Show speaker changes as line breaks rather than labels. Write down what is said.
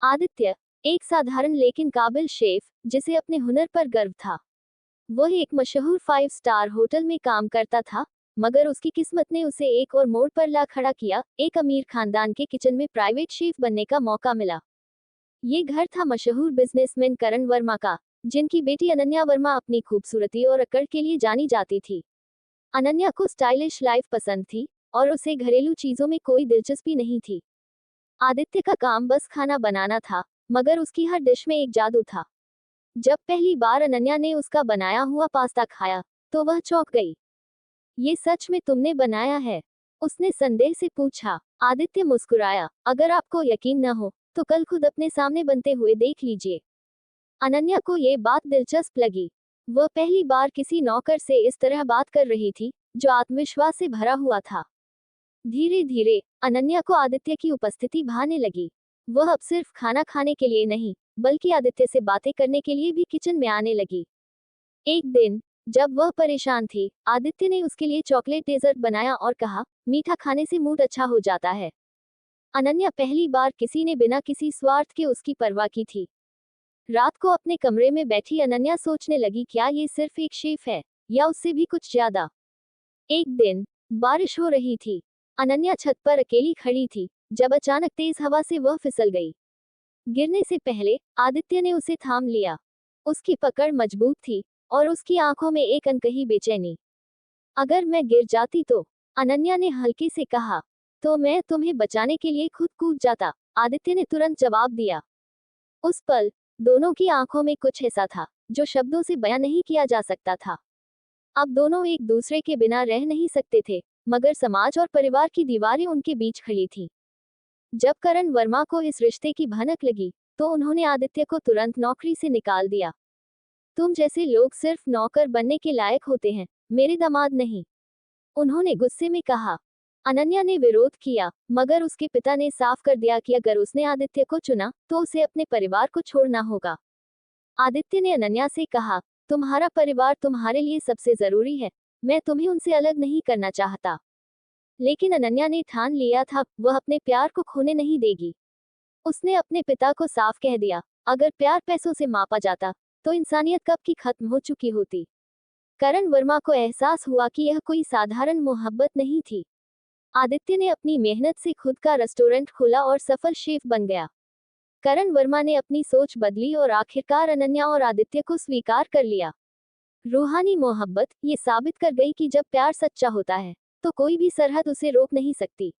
आदित्य, एक साधारण लेकिन काबिल शेफ, जिसे अपने हुनर पर गर्व था। वह एक मशहूर 5 स्टार होटल में काम करता था, मगर उसकी किस्मत ने उसे एक और मोड़ पर ला खड़ा किया। एक अमीर खानदान के किचन में प्राइवेट शेफ बनने का मौका मिला। ये घर था मशहूर बिजनेसमैन करण वर्मा का, जिनकी बेटी अनन्या वर्मा अपनी खूबसूरती और अकड़ के लिए जानी जाती थी। अनन्या को स्टाइलिश लाइफ पसंद थी, और उसे घरेलू चीजों में कोई दिलचस्पी नहीं थी। आदित्य का काम बस खाना बनाना था, मगर उसकी हर डिश में एक जादू था। जब पहली बार अनन्या ने उसका बनाया हुआ पास्ता खाया, तो वह चौंक गई। ये सच में तुमने बनाया है? उसने संदेह से पूछा। आदित्य मुस्कुराया, अगर आपको यकीन न हो, तो कल खुद अपने सामने बनते हुए देख लीजिए। अनन्या को ये बात दिलचस्प लगी। वह पहली बार किसी नौकर से इस तरह बात कर रही थी, जो आत्मविश्वास से भरा हुआ था। धीरे धीरे अनन्या को आदित्य की उपस्थिति भाने लगी। वह अब सिर्फ खाना खाने के लिए नहीं, बल्कि आदित्य से बातें करने के लिए भी किचन में आने लगी। एक दिन, जब वह परेशान थी, आदित्य ने उसके लिए चॉकलेट डेजर्ट बनाया और कहा, मीठा खाने से मूड अच्छा हो जाता है। अनन्या पहली बार किसी ने बिना किसी स्वार्थ के उसकी परवाह की थी। रात को अपने कमरे में बैठी अनन्या सोचने लगी, क्या ये सिर्फ एक शेफ है, या उससे भी कुछ ज्यादा। एक दिन, बारिश हो रही थी। अनन्या छत पर अकेली खड़ी थी, जब अचानक तेज हवा से वह फिसल गई। गिरने से पहले आदित्य ने उसे थाम लिया। उसकी पकड़ मजबूत थी, और उसकी आंखों में एक अनकही बेचैनी। अगर मैं गिर जाती तो? अनन्या ने हल्के से कहा। तो मैं तुम्हें बचाने के लिए खुद कूद जाता, आदित्य ने तुरंत जवाब दिया। उस पल, दोनों की आंखों में कुछ ऐसा था, जो शब्दों से बयां नहीं किया जा सकता था। अब दोनों एक दूसरे के बिना रह नहीं सकते थे, मगर समाज और परिवार की दीवारें उनके बीच खड़ी थीं। जब करण वर्मा को इस रिश्ते की भनक लगी, तो उन्होंने आदित्य को तुरंत नौकरी से निकाल दिया। तुम जैसे लोग सिर्फ नौकर बनने के लायक होते हैं, मेरे दामाद नहीं, उन्होंने गुस्से में कहा। अनन्या ने विरोध किया, मगर उसके पिता ने साफ कर दिया कि अगर उसने आदित्य को चुना, तो उसे अपने परिवार को छोड़ना होगा। आदित्य ने अनन्या से कहा, तुम्हारा परिवार तुम्हारे लिए सबसे जरूरी है, मैं तुम्हें उनसे अलग नहीं करना चाहता। लेकिन अनन्या ने ठान लिया था, वह अपने प्यार को खोने नहीं देगी। उसने अपने पिता को साफ कह दिया, अगर प्यार पैसों से मापा जाता, तो इंसानियत कब की खत्म हो चुकी होती। करण वर्मा को एहसास हुआ कि यह कोई साधारण मोहब्बत नहीं थी। आदित्य ने अपनी मेहनत से खुद का रेस्टोरेंट खोला और सफल शेफ बन गया। करण वर्मा ने अपनी सोच बदली और आखिरकार अनन्या और आदित्य को स्वीकार कर लिया। रूहानी मोहब्बत ये साबित कर गई कि जब प्यार सच्चा होता है, तो कोई भी सरहद उसे रोक नहीं सकती।